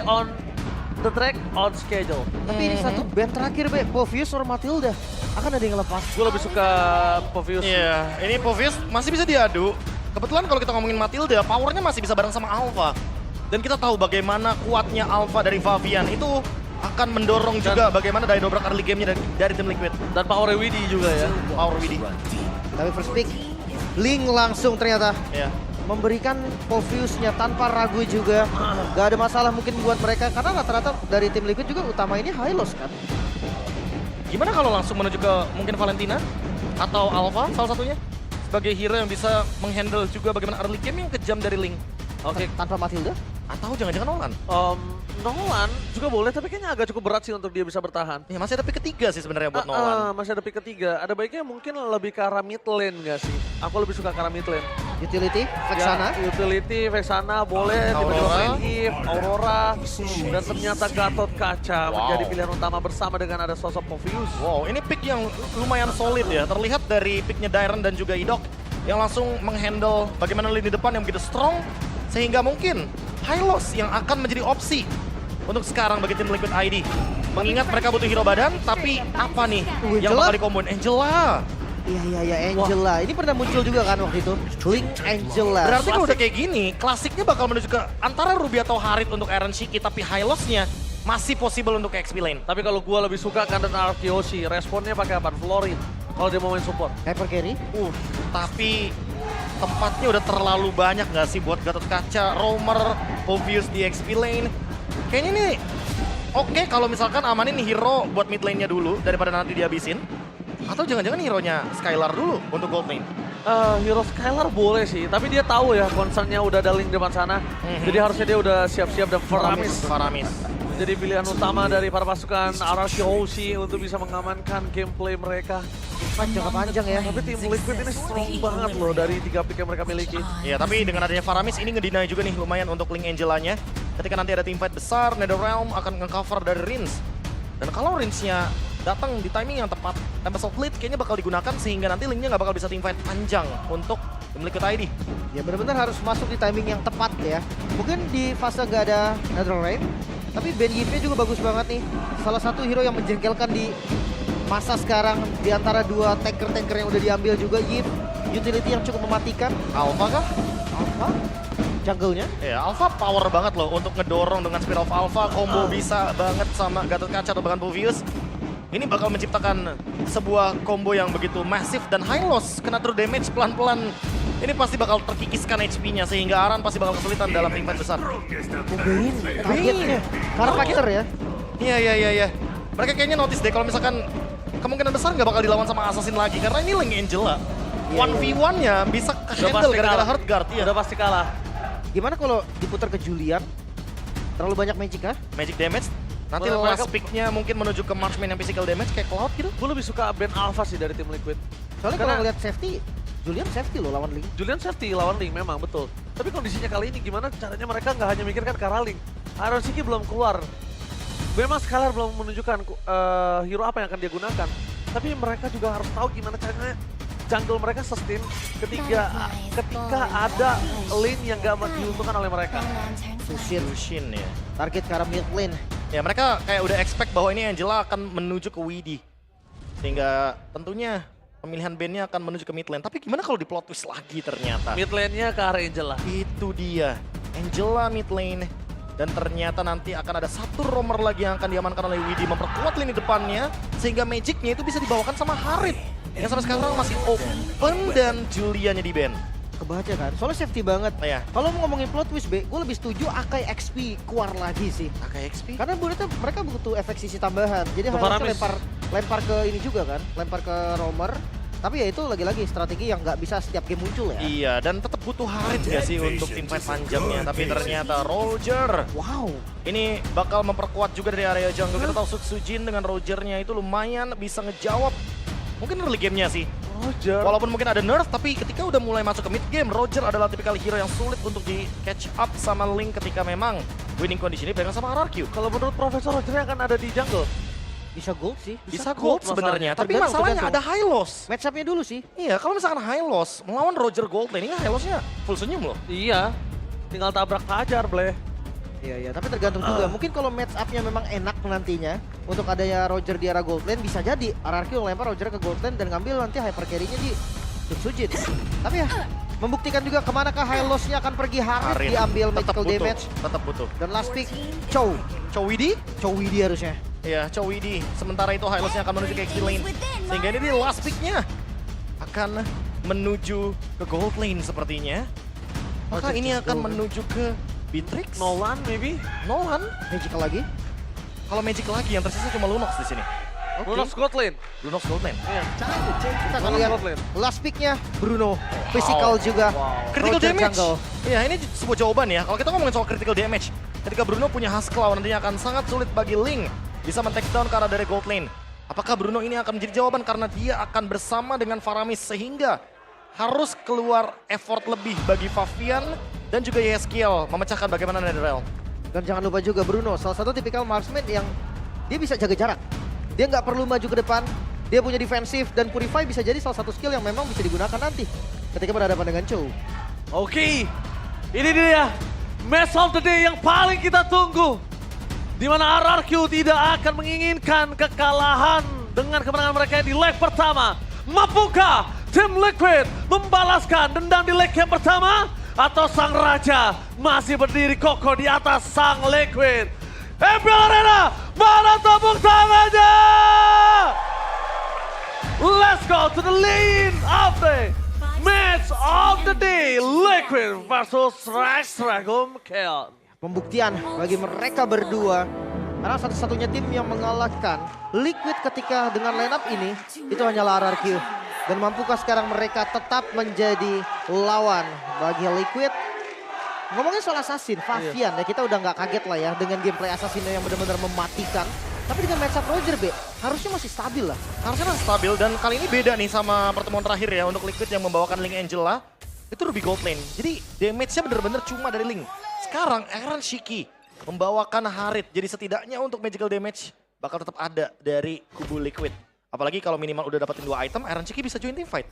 On the track, on schedule. Tapi ini satu band terakhir, Be. Povius or Matilda. Akan ada yang lepas. Gue lebih suka Povius. Iya, ini Povius masih bisa diadu. Kebetulan kalau kita ngomongin Matilda, powernya masih bisa bareng sama Alpha. Dan kita tahu bagaimana kuatnya Alpha dari Favian. Itu akan mendorong juga bagaimana daya dobrak early game-nya dari tim Liquid. Dan power Widi juga ya. Power Widi. Tapi first pick, Link langsung ternyata Iya. memberikan Poviusnya tanpa ragu juga. Gak ada masalah mungkin buat mereka. Karena rata-rata dari tim Liquid juga utama ini Hylos kan. Gimana kalau langsung menuju ke mungkin Valentina? Atau Alpha salah satunya? Sebagai hero yang bisa menghandle juga bagaimana early game yang kejam dari Link. Oke. Tanpa Matilda. Atau jangan-jangan Nolan? Nolan juga boleh, tapi kayaknya agak cukup berat sih untuk dia bisa bertahan. Ya masih ada pick ketiga sih sebenarnya buat Nolan. Masih ada pick ketiga. Ada baiknya mungkin lebih ke arah mid lane nggak sih? Aku lebih suka ke arah mid lane. Utility, Vexana. Ya, utility, Vexana boleh, tiba-tiba Aurora. main Eve, Aurora, dan ternyata Gatot Kaca menjadi pilihan utama bersama dengan ada sosok Povius. Wow, ini pick yang lumayan solid ya. Terlihat dari picknya Dairon dan juga Idok yang langsung menghandle bagaimana lini depan yang begitu strong. Sehingga mungkin Hylos yang akan menjadi opsi untuk sekarang bagi tim Liquid ID. Mengingat mereka butuh hero badan, tapi apa nih yang Angela? bakal dikomboin? Angela. Iya, Angela. Ini pernah muncul juga kan waktu itu. Link Angela. Berarti kalau udah kayak gini, klasiknya bakal menuju ke antara Ruby atau Harit untuk Eren Shiki, tapi Hylosnya masih possible untuk ke XP lane. Tapi kalau gue lebih suka Kanden Arkeoshi, responnya pakai apa? Florid. Kalau dia mau main support. Hyper carry. Tapi tempatnya udah terlalu banyak nggak sih buat Gatot Kaca, Roamer, Povius di XP lane. Kayaknya nih oke kalau misalkan amanin hero buat mid lane-nya dulu daripada nanti dihabisin. Atau jangan-jangan hero-nya Skylar dulu untuk gold lane. Hero Skylar boleh sih, tapi dia tahu ya concernnya udah ada Link depan sana. Jadi harusnya dia udah siap-siap dan Faramis. jadi pilihan utama dari para pasukan Arkeoshi untuk bisa mengamankan gameplay mereka. Jangka panjang ya. Tapi tim Liquid ini strong banget loh dari 3 pick yang mereka miliki. Iya, tapi dengan adanya Faramis ini ngedinai juga nih lumayan untuk Link Angelanya. Ketika nanti ada teamfight besar, NetherRealm akan nge-cover dari Rins. Dan kalau Rins-nya datang di timing yang tepat, Tempest of Lead kayaknya bakal digunakan sehingga nanti Link-nya nggak bakal bisa teamfight panjang untuk tim Liquid ID. Ya benar-benar harus masuk di timing yang tepat ya. Mungkin di fase gak ada NetherRealm, tapi Ben Yip-nya juga bagus banget nih. Salah satu hero yang menjengkelkan di masa sekarang di antara dua tanker-tanker yang udah diambil juga Yip. Utility yang cukup mematikan. Alpha kah? Alpha, jungle-nya. Ya, Alpha power banget loh untuk ngedorong dengan Spear of Alpha. Combo bisa banget sama Gatot Kaca atau bahkan Povius. Ini bakal menciptakan sebuah combo yang begitu masif dan high loss. Kena true damage pelan-pelan. Ini pasti bakal terkikiskan HP-nya sehingga Aran pasti bakal kesulitan dalam teamfight besar. Ubein, targetnya. Karakter ya. Iya. Mereka kayaknya notice deh kalau misalkan kemungkinan besar nggak bakal dilawan sama Assassin lagi karena ini Link Angela. 1v1-nya bisa ke-handle gara-gara hard guard. Iya. Udah pasti kalah. Gimana kalau diputar ke Julian? Terlalu banyak magic kah? Magic damage. Nanti Mereka- last pick-nya mungkin menuju ke marksman yang physical damage kayak Cloud gitu. Gue lebih suka Ben Alpha sih dari tim Liquid. Soalnya Karena- kalau ngeliat safety, Julian safety loh lawan Link. Julian safety lawan Link memang betul. Tapi kondisinya kali ini gimana caranya mereka nggak hanya mikirkan ke arah Link. Iron Shiki belum keluar. Memang Skylar belum menunjukkan hero apa yang akan dia gunakan. Tapi mereka juga harus tahu gimana caranya jungle mereka sustain ketika ada lane yang gak diuntungkan oleh mereka. Lucian ya. Target ke arah mid lane. Ya mereka kayak udah expect bahwa ini Angela akan menuju ke Widi. Sehingga tentunya pemilihan bandnya akan menuju ke mid lane. Tapi gimana kalau di plot twist lagi ternyata? Mid lane-nya ke arah Angela. Itu dia. Angela mid lane. Dan ternyata nanti akan ada satu roamer lagi yang akan diamankan oleh Widi. Memperkuat lini depannya. Sehingga magicnya itu bisa dibawakan sama Harit. Yang sampai sekarang masih open dan Julianya di ban. Kebaca kan, soalnya safety banget. Ya. Kalau mau ngomongin plot twist B, gue lebih setuju Akai XP keluar lagi sih. Akai XP? Karena menurutnya mereka butuh efek sisi tambahan. Jadi Ke harusnya Faramis. lempar ke ini juga kan, lempar ke roamer. Tapi ya itu lagi-lagi strategi yang nggak bisa setiap game muncul ya. Iya, dan tetap butuh Harit gak sih untuk teamfight panjangnya. Tapi ternyata Roger. Wow. Ini bakal memperkuat juga dari area jungle. Kita tahu Sujin dengan Rogernya itu lumayan bisa ngejawab. Mungkin early game-nya sih. Roger. Walaupun mungkin ada nerf, tapi ketika udah mulai masuk ke mid game, Roger adalah tipikal hero yang sulit untuk di catch up sama Link ketika memang winning condition-nya pegang sama RRQ. Kalau menurut Profesor Roger akan ada di jungle. Bisa gold sih. Bisa gold sebenarnya, tapi Tergantung, masalahnya tergantung. ada high loss. Match up-nya dulu sih. Iya, kalau misalkan high loss melawan Roger gold lane, ini high loss-nya full senyum loh. Iya. Tinggal tabrak Fajar, Bleh. Iya, tapi tergantung juga. Mungkin kalau match up-nya memang enak nantinya untuk adanya Roger di arah gold lane, bisa jadi RRQ lempar Roger ke gold lane dan ngambil nanti hyper carry-nya di Sutsujin. Tapi ya, membuktikan juga kemanakah high loss-nya akan pergi. Harit diambil tetap magical butuh, damage. tetap butuh. Dan last pick, Chow. Chow Widi harusnya. Ya, Chow Widi. Sementara itu high loss-nya akan menuju ke XP lane. Sehingga ini di last pick-nya akan menuju ke gold lane sepertinya. Maka ini akan menuju ke Beatrix. Nolan maybe? Nolan. Magical lagi. Kalau Magic lagi yang tersisa cuma Lunox di sini. Lunox Scotland. Lunox gold lane. Iya. Kita akan Lunox lihat Scotland. last pick-nya Bruno. Physical juga. Critical Roger damage. jungle. Iya, ini sebuah jawaban ya. Kalau kita ngomongin soal critical damage, ketika Bruno punya Husklow nantinya akan sangat sulit bagi Ling bisa men-take down ke arah dari gold lane. Apakah Bruno ini akan menjadi jawaban karena dia akan bersama dengan Faramis sehingga harus keluar effort lebih bagi Favian dan juga Yeskiel memecahkan bagaimana Netherrealm. Dan jangan lupa juga Bruno, salah satu tipikal marksman yang dia bisa jaga jarak. Dia nggak perlu maju ke depan, dia punya defensif dan Purify bisa jadi salah satu skill yang memang bisa digunakan nanti ketika berhadapan dengan Chow. Oke, ini dia match of the day yang paling kita tunggu. Di mana RRQ tidak akan menginginkan kekalahan dengan kemenangan mereka di leg pertama. Mampukah Tim Liquid membalaskan dendam di leg yang pertama? Atau Sang Raja masih berdiri kokoh di atas Sang Liquid? MPL Arena, mana tepuk tangannya? Let's go to the lane of the match of the day. Liquid versus Rex Dragon Chaos. Pembuktian bagi mereka berdua karena satu-satunya tim yang mengalahkan Liquid ketika dengan lineup ini itu hanyalah RRQ. Dan mampukah sekarang mereka tetap menjadi lawan bagi Liquid? Ngomongin soal Assassin, Favian ya kita udah nggak kaget lah ya dengan gameplay Assassin yang benar-benar mematikan. Tapi dengan matchup Roger B, harusnya masih stabil lah. Harusnya masih stabil dan kali ini beda nih sama pertemuan terakhir ya untuk Liquid yang membawakan Link Angela. Itu Ruby Gold Lane. Jadi damage-nya benar-benar cuma dari Link. Sekarang Aaron Shiki membawakan Harit. Jadi setidaknya untuk magical damage bakal tetap ada dari kubu Liquid. Apalagi kalau minimal udah dapetin 2 item, Aaron Shiki bisa join team fight.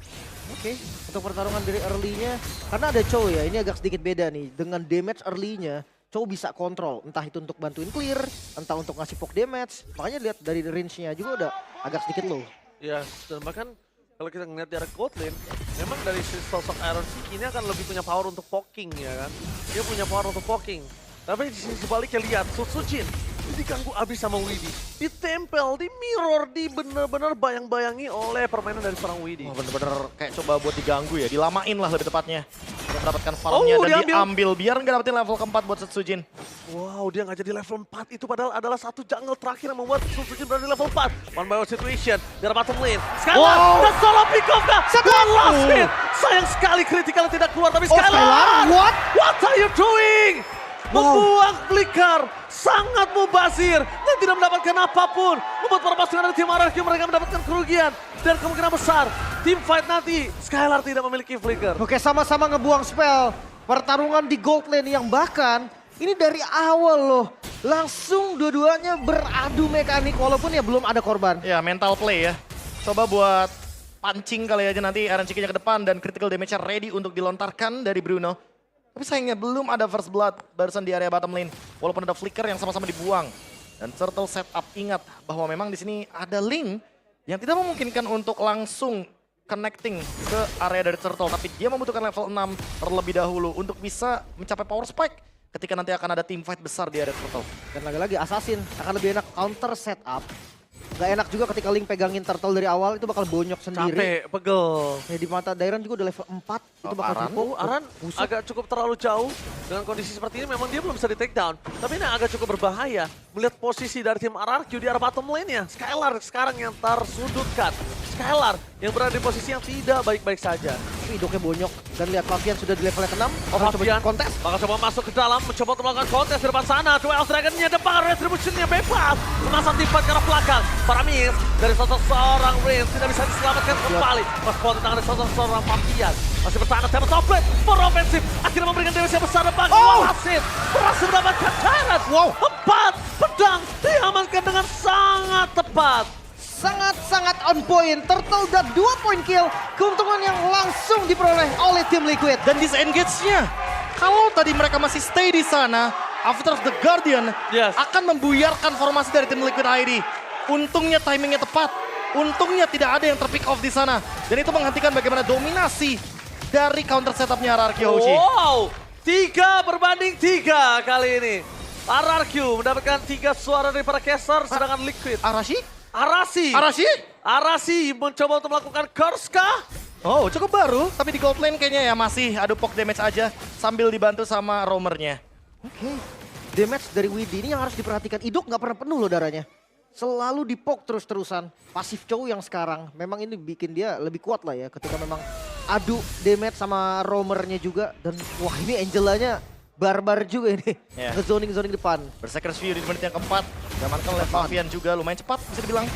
Oke, untuk pertarungan dari early-nya, karena ada Chow ya, ini agak sedikit beda nih. Dengan damage early-nya, Chow bisa kontrol. Entah itu untuk bantuin clear, entah untuk ngasih poke damage. Makanya lihat dari range-nya juga udah agak sedikit low. Ya, dan bahkan kalau kita ngeliat di arah gold lane, memang dari sosok Aaron Shiki ini akan lebih punya power untuk poking ya kan. Dia punya power untuk poking. Tapi di sisi sebaliknya lihat, Sutsujin diganggu abis sama Widi. Ditempel, di mirror, di bener-bener bayang-bayangi oleh permainan dari seorang Widi. Oh, bener-bener kayak coba buat diganggu ya, dilamain lah lebih tepatnya. Untuk mendapatkan farmnya dan diambil biar nggak dapetin level keempat buat Sutsujin. Wow, dia nggak jadi level 4 itu padahal adalah satu jungle terakhir yang membuat Sutsujin berada di level 4. One by one situation, di arah bottom lane. Skylar, dan solo pick off kah? One last hit. Sayang sekali kritikal tidak keluar, tapi Skylar, what are you doing? Membuang flicker, sangat mubazir dan tidak mendapatkan apapun. Membuat para pasukan dari tim RRQ mereka mendapatkan kerugian. Dan kemungkinan besar, tim fight nanti Skylar tidak memiliki flicker. Oke, sama-sama ngebuang spell. Pertarungan di gold lane yang bahkan ini dari awal loh. Langsung dua-duanya beradu mekanik walaupun ya belum ada korban. Ya, mental play ya. Coba buat pancing kali aja nanti Aaron Shiki-nya ke depan dan critical damage-nya ready untuk dilontarkan dari Bruno. Tapi sayangnya belum ada first blood barusan di area bottom lane. Walaupun ada flicker yang sama-sama dibuang. Dan Turtle setup, ingat bahwa memang di sini ada Link yang tidak memungkinkan untuk langsung connecting ke area dari Turtle. Tapi dia membutuhkan level 6 terlebih dahulu untuk bisa mencapai power spike ketika nanti akan ada team fight besar di area Turtle. Dan lagi-lagi Assassin akan lebih enak counter setup. Gak enak juga ketika Link pegangin Turtle dari awal, itu bakal bonyok sendiri. Capek, pegel. Ya, di mata Dairon juga udah level 4, itu bakal Aran? cukup. Aran agak cukup terlalu jauh. Dengan kondisi seperti ini memang dia belum bisa di take down. Tapi ini agak cukup berbahaya. Melihat posisi dari tim RRQ di arah bottom lane-nya. Skylar sekarang yang tersudutkan. Skylar yang berada di posisi yang tidak baik-baik saja. Tapi hidupnya bonyok. Dan lihat Favian sudah di level 6. Favian kontes. bakal coba masuk ke dalam, mencoba untuk melakukan kontes di depan sana. Duel Dragon-nya depan, Retribution-nya bebas. Memasang tim fight ke arah belakang. Faramis dari sosok seorang Reigns tidak bisa diselamatkan kembali. Pas tangan dari sosok seorang Favian. Masih bertahan, Table Top Plate for offensive. Akhirnya memberikan damage yang besar depan. Wasit berhasil mendapatkan Tyrant. 4 pedang diamankan dengan sangat tepat. Sangat-sangat on point. Turtle udah 2 point kill. Keuntungan yang langsung diperoleh oleh tim Liquid. Dan disengage-nya. Kalau tadi mereka masih stay di sana, After the Guardian Yes. akan membuyarkan formasi dari tim Liquid ID. Untungnya timingnya tepat. Untungnya tidak ada yang terpick off di sana. Dan itu menghentikan bagaimana dominasi dari counter setupnya RRQ Hoshi. Wow, 3-3 kali ini. RRQ mendapatkan 3 suara dari para caster, sedangkan Liquid. Arashi? Arasi mencoba untuk melakukan curse kah? Oh, cukup baru. Tapi di gold lane kayaknya ya masih adu poke damage aja sambil dibantu sama roamernya. Oke. Damage dari Widdy ini yang harus diperhatikan. Idok nggak pernah penuh loh darahnya. Selalu dipok terus-terusan. Pasif Chow yang sekarang. Memang ini bikin dia lebih kuat lah ya. Ketika memang adu damage sama roamernya juga. Dan wah ini Angelanya barbar juga ini. Yeah. Nge-zoning depan. Berserker's View di menit yang keempat. Diamankan oleh Favian juga lumayan cepat bisa dibilang.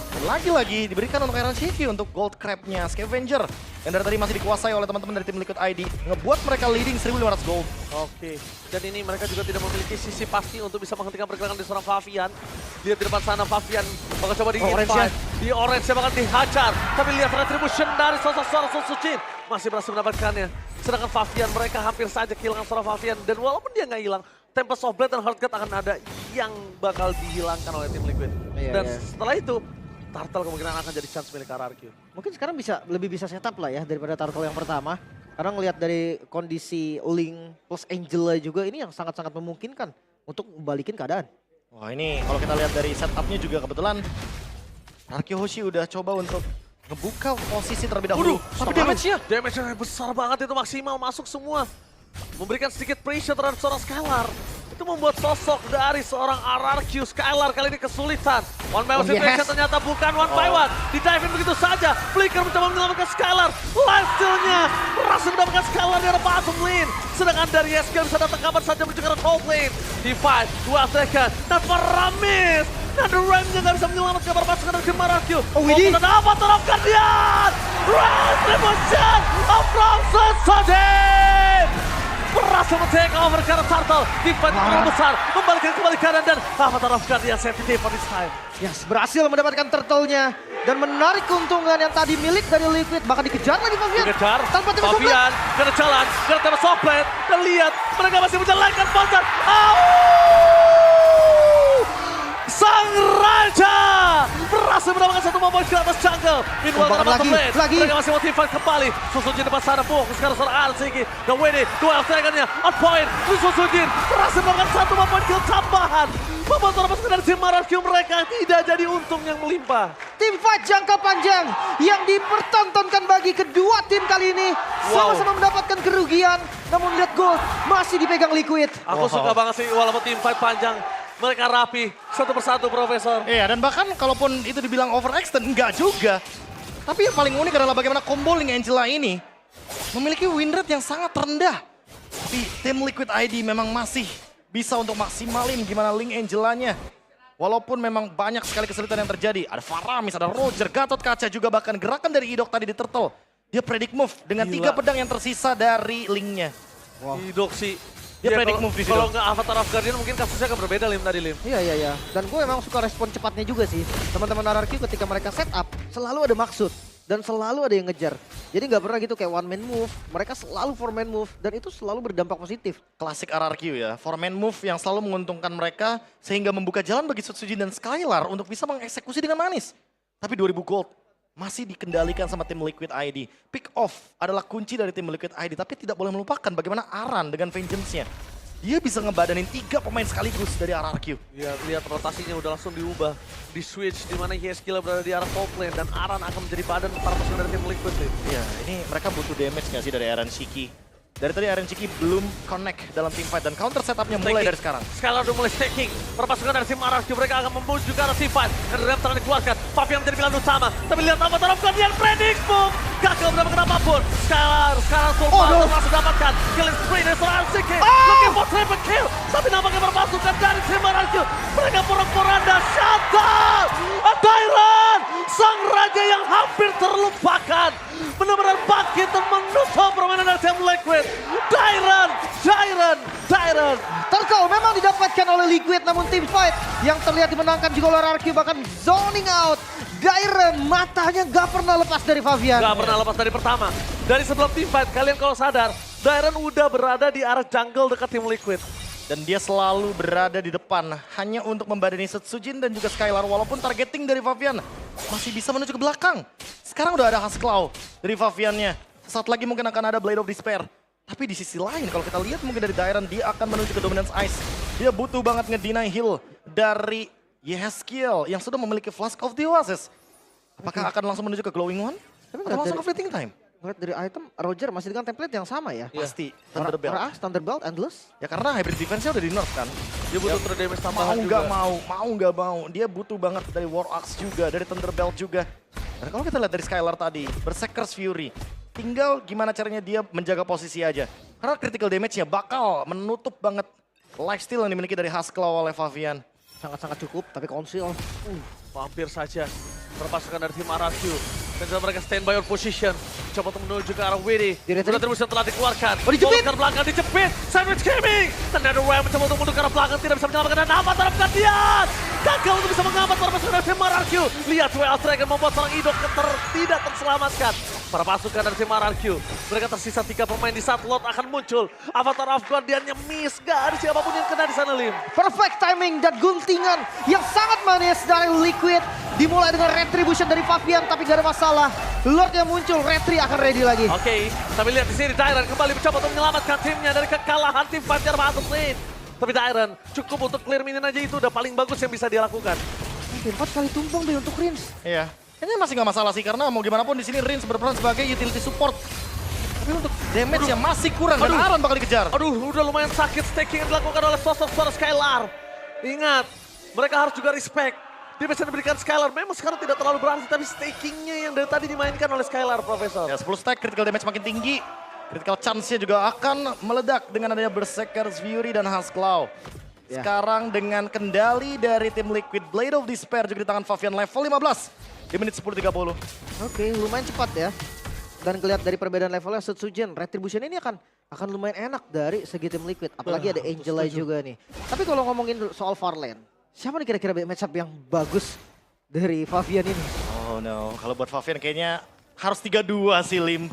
Dan lagi-lagi diberikan untuk Iron Shiki untuk gold crab-nya Scavenger. Yang dari tadi masih dikuasai oleh teman-teman dari tim Liquid ID. Ngebuat mereka leading 1.500 gold. Oke, dan ini mereka juga tidak memiliki sisi pasti untuk bisa menghentikan pergerakan di seorang Favian. Lihat di depan sana Favian bakal coba di orange-nya. Di orange bakal dihajar. Tapi lihat retribution dari sosok seorang Sun Suchin. Masih berhasil mendapatkannya. Sedangkan Favian mereka hampir saja kehilangan seorang Favian. Dan walaupun dia nggak hilang, Tempest of Blade dan Heartcut akan ada yang bakal dihilangkan oleh tim Liquid. Iya, Dan iya. setelah itu, Turtle kemungkinan akan jadi chance milik RRQ. Mungkin sekarang lebih bisa setup lah ya daripada Turtle yang pertama. Karena ngelihat dari kondisi Link plus Angela juga ini yang sangat-sangat memungkinkan untuk membalikin keadaan. Wah ini kalau kita lihat dari setupnya juga kebetulan RRQ Hoshi udah coba untuk ngebuka posisi terlebih dahulu. Tapi damage-nya Damage-nya besar banget itu, maksimal masuk semua. Memberikan sedikit pressure terhadap seorang Skylar. Itu membuat sosok dari seorang RRQ Skylar kali ini kesulitan. One by one situation ternyata bukan one by one. Di-dive-in begitu saja. Flicker mencoba menyelamatkan Skylar. Lifesteal-nya berhasil mendapatkan Skylar dari bottom lane. Sedangkan dari SK bisa datang kapan saja menuju ke top lane. Divide, 2 second. Dan Paramis. Dan The Ram-nya nggak bisa menyelamatkan para pasukan dari tim RRQ. Oh, Widdy. Dan apa terapkan dia? Retribution of Frozen Sodin. Berhasil men-take over karena Turtle. Divide terlalu besar. Membalikkan kembali kanan dan Avatar of Guardian sensitive for this time. Yes, berhasil mendapatkan turtle-nya dan menarik keuntungan yang tadi milik dari Liquid. Bahkan dikejar lagi Favian. Dikejar, Tanpa tim support. Favian kena jalan, kena tema soplet. Dan lihat, mereka masih menjalankan Pontar. Sang Raja berhasil mendapatkan satu momen ke atas jungle. Meanwhile, Bahkan bottom lane, lagi. mereka masih motivat kembali. Susujin depan sana, fokus sekarang seorang Arsiki. Dan Winnie, duel second-nya, on point. Susujin berhasil mendapatkan satu momen kill tambahan. Membuat para pasukan dari tim RRQ mereka tidak jadi untung yang melimpah. Tim fight jangka panjang yang dipertontonkan bagi kedua tim kali ini. Sama-sama mendapatkan kerugian. Namun lihat gol masih dipegang Liquid. Aku suka banget sih, walaupun tim fight panjang. Mereka rapi, satu persatu Profesor. Iya, dan bahkan kalaupun itu dibilang overextend, enggak juga. Tapi yang paling unik adalah bagaimana combo Link Angela ini memiliki win rate yang sangat rendah. Tapi tim Liquid ID memang masih bisa untuk maksimalin gimana Link Angelanya. Walaupun memang banyak sekali kesulitan yang terjadi. Ada Faramis, ada Roger, Gatot Kaca juga bahkan gerakan dari Idok tadi di Turtle. Dia predict move dengan 3 pedang yang tersisa dari Linknya. Idok sih. Dia Ya, predict move di situ. Kalau nggak Avatar of Guardian mungkin kasusnya akan berbeda Lim tadi Lim. Iya. Dan gue emang suka respon cepatnya juga sih. Teman-teman RRQ ketika mereka setup selalu ada maksud. Dan selalu ada yang ngejar. Jadi nggak pernah gitu kayak one man move. Mereka selalu four man move. Dan itu selalu berdampak positif. Klasik RRQ ya, 4-man move yang selalu menguntungkan mereka sehingga membuka jalan bagi Sutsujin dan Skylar untuk bisa mengeksekusi dengan manis. Tapi 2000 gold masih dikendalikan sama tim Liquid ID. Pick off adalah kunci dari tim Liquid ID, tapi tidak boleh melupakan bagaimana Aran dengan Vengeance-nya. Dia bisa ngebadanin 3 pemain sekaligus dari RRQ. Ya, lihat rotasinya udah langsung diubah. Di switch di mana Yeskila berada di arah top lane dan Aran akan menjadi badan para pasukan dari tim Liquid Lim. Iya, ini mereka butuh damage nggak sih dari Aaron Shiki? Dari tadi Aaron Shiki belum connect dalam team fight dan counter setupnya mulai dari sekarang. Skylar udah mulai staking. Para pasukan dari tim RRQ mereka akan memuju ke arah team fight. Dan Ram telah dikeluarkan. Favian menjadi pilihan utama. Tapi lihat apa taraf Guardian predict boom. Gagal mendapatkan apapun. Skylar sekarang Sultan langsung dapatkan. Killing spree dari seorang Arsiki. Looking for triple kill. Tapi nampaknya para pasukan dari tim RRQ. Mereka porak-poranda. Shutdown. Tyron. Sang Raja yang hampir terlupakan. Benar-benar bangkit dan menutup permainan dari tim Liquid. Tyron. Turtle memang didapatkan oleh Liquid namun tim fight yang terlihat dimenangkan juga oleh RRQ bahkan zoning out. Dairen matanya gak pernah lepas dari Favian. Gak pernah lepas dari pertama. Dari sebelum team fight, kalian kalau sadar, Dairen udah berada di arah jungle dekat tim Liquid. Dan dia selalu berada di depan hanya untuk membadani Setsujin dan juga Skylar. Walaupun targeting dari Favian masih bisa menuju ke belakang. Sekarang udah ada Hasklaw dari Faviannya. Saat lagi mungkin akan ada Blade of Despair. Tapi di sisi lain kalau kita lihat mungkin dari Dairon dia akan menuju ke Dominance Ice. Dia butuh banget ngedeny heal dari Yeskiel yang sudah memiliki Flask of the Oasis. Apakah akan langsung menuju ke Glowing One? Tapi Atau langsung ke Fleeting Time? Ngeliat dari item, Roger masih dengan template yang sama ya. Pasti. Thunderbelt. Thunderbelt, Endless. Ya karena hybrid defense-nya udah di nerf kan. Dia butuh true damage tambahan Mau juga. nggak mau. Dia butuh banget dari War Axe juga, dari Thunderbelt juga. Dan kalau kita lihat dari Skylar tadi, Berserker's Fury. Tinggal gimana caranya dia menjaga posisi aja. Karena critical damage-nya bakal menutup banget lifesteal yang dimiliki dari Hasklaw oleh Favian. Sangat-sangat cukup, tapi konsil. Hampir saja perpasukan dari tim RRQ. Dan juga mereka stand by your position. Coba untuk menuju ke arah WD. Retribution telah dikeluarkan. Oh, dijepit! Ke belakang, dijepit. Sandwich gaming. Dan ada Ram mencoba untuk mundur ke arah belakang. Tidak bisa menyelamatkan dan apa terhadap dia. Gagal untuk bisa mengambat perpasukan dari tim RRQ. Lihat WL Dragon membuat seorang idol tidak terselamatkan. Para pasukan dari tim RRQ. Mereka tersisa 3 pemain di saat Lord akan muncul. Avatar of Guardian-nya miss. Gak ada siapapun yang kena di sana, Lim. Perfect timing dan guntingan yang sangat manis dari Liquid. Dimulai dengan Retribution dari Favian, tapi gak ada masalah. Lord yang muncul, Retri akan ready lagi. Oke, tapi lihat di sini Dairon kembali mencoba untuk menyelamatkan timnya dari kekalahan tim Fajar Batas Lane. Tapi Dairon cukup untuk clear minion aja itu udah paling bagus yang bisa dia lakukan. 4 kali tumpang deh untuk Rins. Iya. Kayaknya masih nggak masalah sih karena mau gimana pun di sini Rins berperan sebagai utility support. Tapi untuk damage-nya masih kurang dan Aaron bakal dikejar. Aduh, udah lumayan sakit staking yang dilakukan oleh sosok suara Skylar. Ingat, mereka harus juga respect. Dia bisa diberikan Skylar, memang sekarang tidak terlalu berarti, tapi stakingnya yang dari tadi dimainkan oleh Skylar, Profesor. Ya 10 stack, critical damage makin tinggi. Critical chance-nya juga akan meledak dengan adanya Berserker's Fury dan Hasklaw. Ya. Sekarang dengan kendali dari tim Liquid, Blade of Despair juga di tangan Favian level 15 di menit 10.30. Oke, lumayan cepat ya. Dan kelihatan dari perbedaan levelnya Setsujin, Retribution ini akan lumayan enak dari segi tim Liquid. Apalagi ada Angela juga nih. Tapi kalau ngomongin soal Farland, siapa nih kira-kira matchup yang bagus dari Favian ini? Oh no, kalau buat Favian kayaknya harus 3-2 sih Lim.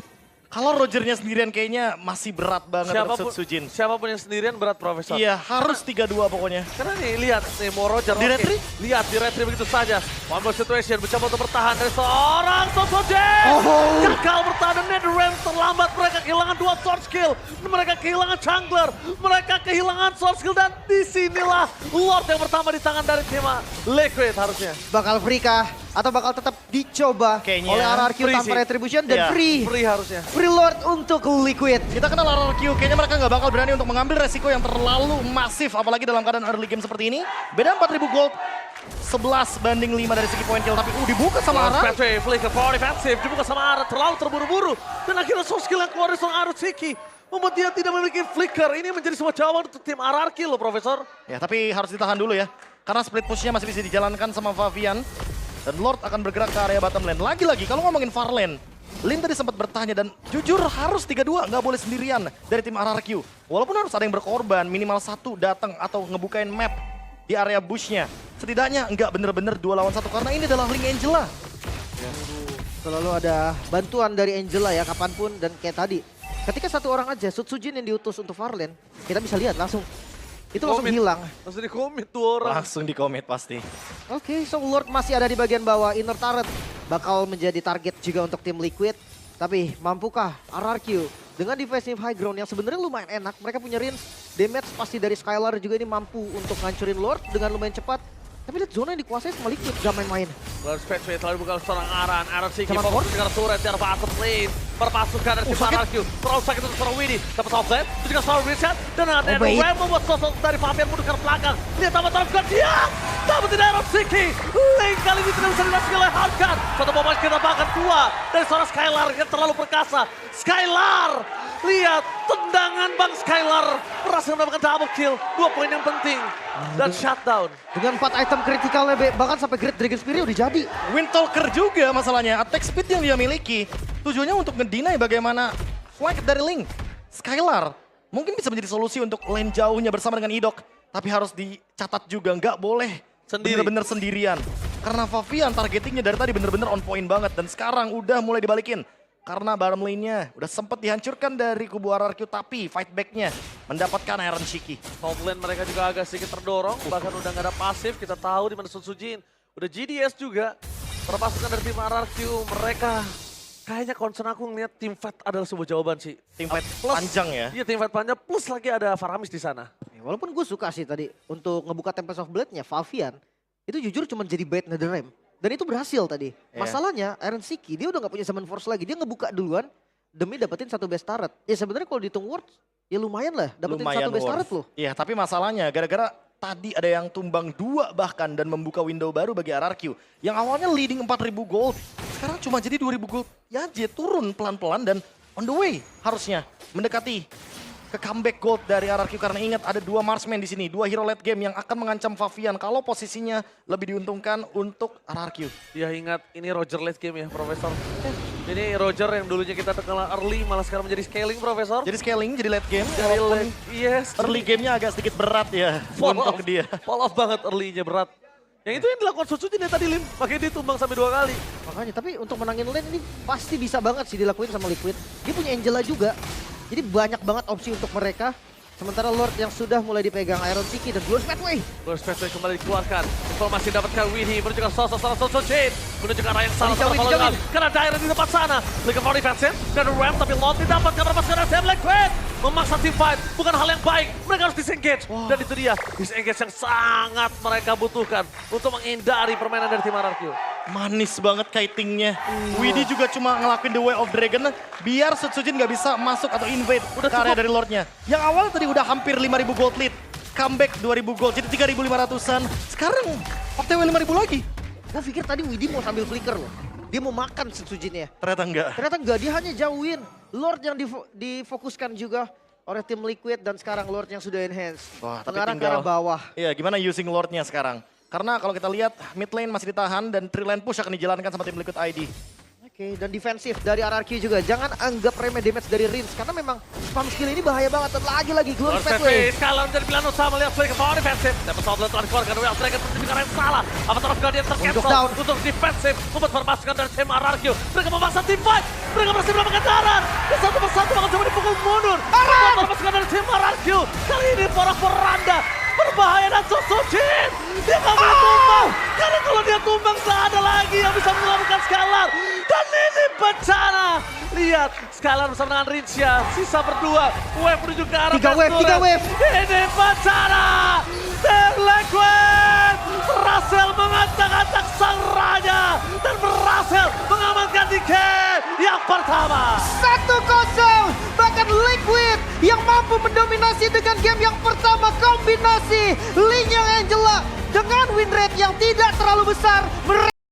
Kalau Rogernya sendirian kayaknya masih berat banget untuk Setsujin. Siapapun yang sendirian berat, Profesor. Iya, harus 3-2 pokoknya. Karena nih, lihat nih, mau Roger. Di retri? Lihat, di retri begitu saja. One more situation, mencoba untuk bertahan dari seorang Setsujin. Oh. Gagal bertahan dan NetherRealm terlambat. Mereka kehilangan 2 sword skill. Mereka kehilangan jungler. Mereka kehilangan sword skill. Dan disinilah Lord yang pertama di tangan dari tim Liquid harusnya. Bakal free kah? Atau bakal tetap dicoba Kayaknya oleh RRQ free tanpa sih. Retribution dan Iya. free. Free harusnya. Free Lord untuk Liquid. Kita kenal RRQ, kayaknya mereka nggak bakal berani untuk mengambil resiko yang terlalu masif. Apalagi dalam keadaan early game seperti ini. Beda 4.000 gold, 11 banding 5 dari segi point kill. Tapi dibuka sama Ara. Patrick, flicker for defensive, dibuka sama Ara, terlalu terburu-buru. Dan akhirnya soft skill yang keluar dari seorang Arutsiki. Membuat dia tidak memiliki flicker. Ini menjadi sebuah jawaban untuk tim RRQ loh, Profesor. Ya tapi harus ditahan dulu ya. Karena split push-nya masih bisa dijalankan sama Favian. Dan Lord akan bergerak ke area bottom lane. Lagi-lagi kalau ngomongin far lane, Lim tadi sempat bertanya dan jujur harus 3-2, nggak boleh sendirian dari tim RRQ. Walaupun harus ada yang berkorban, minimal 1 datang atau ngebukain map di area bush-nya. Setidaknya nggak bener-bener 2 lawan 1 karena ini adalah Link Angela. Selalu ada bantuan dari Angela ya kapanpun dan kayak tadi. Ketika satu orang aja Setsujin yang diutus untuk Farland, kita bisa lihat langsung. Itu langsung Komit. hilang. Langsung di-commit tuh orang. Langsung di commit pasti. Oke, so Lord masih ada di bagian bawah. Inner turret bakal menjadi target juga untuk tim Liquid. Tapi mampukah RRQ dengan defensive high ground yang sebenarnya lumayan enak. Mereka punya range, damage pasti dari Skylar juga ini mampu untuk ngancurin Lord dengan lumayan cepat. Tapi lihat zona yang dikuasai sama Liquid gak main-main. Lord Patrick telah dibuka oleh seorang Aran. Aran Siki Sama fokus dengan turret di arah bottom lane. Perpasukan dari tim RRQ. Terlalu sakit untuk seorang Winnie. Dapat offset. Itu juga seorang Richard. Dan ada baik. Ram membuat sosok dari Fabian mundur ke belakang. Lihat tambah terhadap dia. Dapat tidak Aran Siki. Lane kali ini tidak bisa dilakukan oleh Harkan. Satu momen kita bahkan 2 dari seorang Skylar yang terlalu perkasa. Skylar. Lihat tendangan Bang Skylar. Berhasil mendapatkan double kill. 2 poin yang penting. Dan shutdown. Dengan 4 item kritikalnya bahkan sampai Great Dragon Spear udah jadi. Windtalker juga masalahnya, attack speed yang dia miliki. Tujuannya untuk ngedinai bagaimana flank dari Link. Skylar mungkin bisa menjadi solusi untuk lane jauhnya bersama dengan Idok. Tapi harus dicatat juga, nggak boleh Sendiri. bener-bener sendirian. Karena Favian targetingnya dari tadi bener-bener on point banget. Dan sekarang udah mulai dibalikin. karena bottom lane-nya udah sempat dihancurkan dari kubu RRQ, tapi fight back-nya mendapatkan Iron Shiki. Top lane mereka juga agak sedikit terdorong, bahkan udah nggak ada pasif. Kita tahu di mana Sun Sujin. Udah GDS juga. Perpasukan dari tim RRQ, mereka kayaknya concern aku ngeliat team fight adalah sebuah jawaban sih. Team fight Plus- panjang ya. Iya, tim fight panjang plus lagi ada Faramis di sana. Walaupun gue suka sih tadi untuk ngebuka Tempest of Blade-nya, Favian itu jujur cuma jadi bait Netherrealm. Dan itu berhasil tadi. Iya. Masalahnya Iron Shiki dia udah gak punya Summon Force lagi. Dia ngebuka duluan demi dapetin satu best turret. Ya sebenarnya kalau dihitung worth ya lumayan lah dapetin satu best turret loh. Iya, tapi masalahnya gara-gara tadi ada yang tumbang 2 bahkan dan membuka window baru bagi RRQ. Yang awalnya leading 4.000 gold, sekarang cuma jadi 2.000 gold. Ya aja turun pelan-pelan dan on the way harusnya mendekati ke comeback gold dari RRQ, karena ingat ada 2 marksman di sini, 2 hero late game yang akan mengancam Favian kalau posisinya lebih diuntungkan untuk RRQ. Ya ingat ini Roger late game ya Profesor. Ini Roger yang dulunya kita kenal early malah sekarang menjadi scaling Profesor. Jadi scaling, jadi late game. Dari walaupun yes. early gamenya agak sedikit berat ya untuk dia. Fall off banget early-nya berat. Yang itu yang dilakukan Sun Sujin ya tadi Lim. Makanya dia tumbang sampai 2 kali. Makanya tapi untuk menangin lane ini pasti bisa banget sih dilakuin sama Liquid. Dia punya Angela juga. Jadi banyak banget opsi untuk mereka. Sementara Lord yang sudah mulai dipegang Iron Shiki dan Glorious Pathway. Glorious Pathway kembali dikeluarkan. Informasi dapatkan Winnie menuju ke sosok Sun Sujin. Menuju ke arah yang salah. Dijauhin. Karena daerah di depan sana. Liga for defensive. Dan Ram tapi Lord didapatkan perpasukan dari Sam Liquid. Memaksa team fight bukan hal yang baik. Mereka harus disengage. Dan itu dia disengage yang sangat mereka butuhkan untuk menghindari permainan dari tim RRQ. Manis banget kitingnya. Widhi juga cuma ngelakuin the way of dragon biar Sun Sujin nggak bisa masuk atau invade Udah ke area cukup. dari Lordnya. Yang awal tadi udah hampir 5.000 gold lead. Comeback 2.000 gold jadi 3.500-an. Sekarang OTW 5.000 lagi. Gue pikir tadi Widhi mau sambil flicker loh. Dia mau makan Sujinnya. Ternyata enggak. Ternyata enggak, dia hanya jauhin. Lord yang difokuskan juga oleh tim Liquid dan sekarang Lord yang sudah enhance. Wah, tapi mengarah ke tinggal- arah bawah. Iya, gimana using Lordnya sekarang? Karena kalau kita lihat mid lane masih ditahan dan 3 lane push akan dijalankan sama tim Liquid ID. Oke, dan defensif dari RRQ juga. Jangan anggap remeh damage dari Rins karena memang spam skill ini bahaya banget. Dan lagi-lagi Glorious Glorious Pathway. Pathway sekarang menjadi pilihan utama melihat play ke power defensif. Dapat Somblet telah dikeluarkan Will Dragon menuju ke arah yang salah. Avatar of Guardian tercancel Untuk down. untuk defensif. Membuat perpasukan dari tim RRQ. Mereka memaksa tim fight. Mereka berhasil mendapatkan darat. Dan satu persatu bakal coba dipukul mundur. Membuat perpasukan dari tim RRQ. Kali ini porak-poranda. Berbahaya dan Sun Sujin. Dia gak boleh tumbang. Karena kalau dia tumbang tak ada lagi yang bisa melakukan Scalar. Dan ini bencana. Lihat, Scalar bersama dengan Rinsya. Sisa berdua. Wave menuju ke arah Tiga wave, Best tiga Turret. wave. Ini bencana. Tim Liquid berhasil mengacak-acak sang raja. Dan berhasil mengamankan DK yang pertama. 1-0, bahkan Liquid yang mampu mendominasi dengan game yang pertama. Kombinasi Lin yang Angela dengan win rate yang tidak terlalu besar.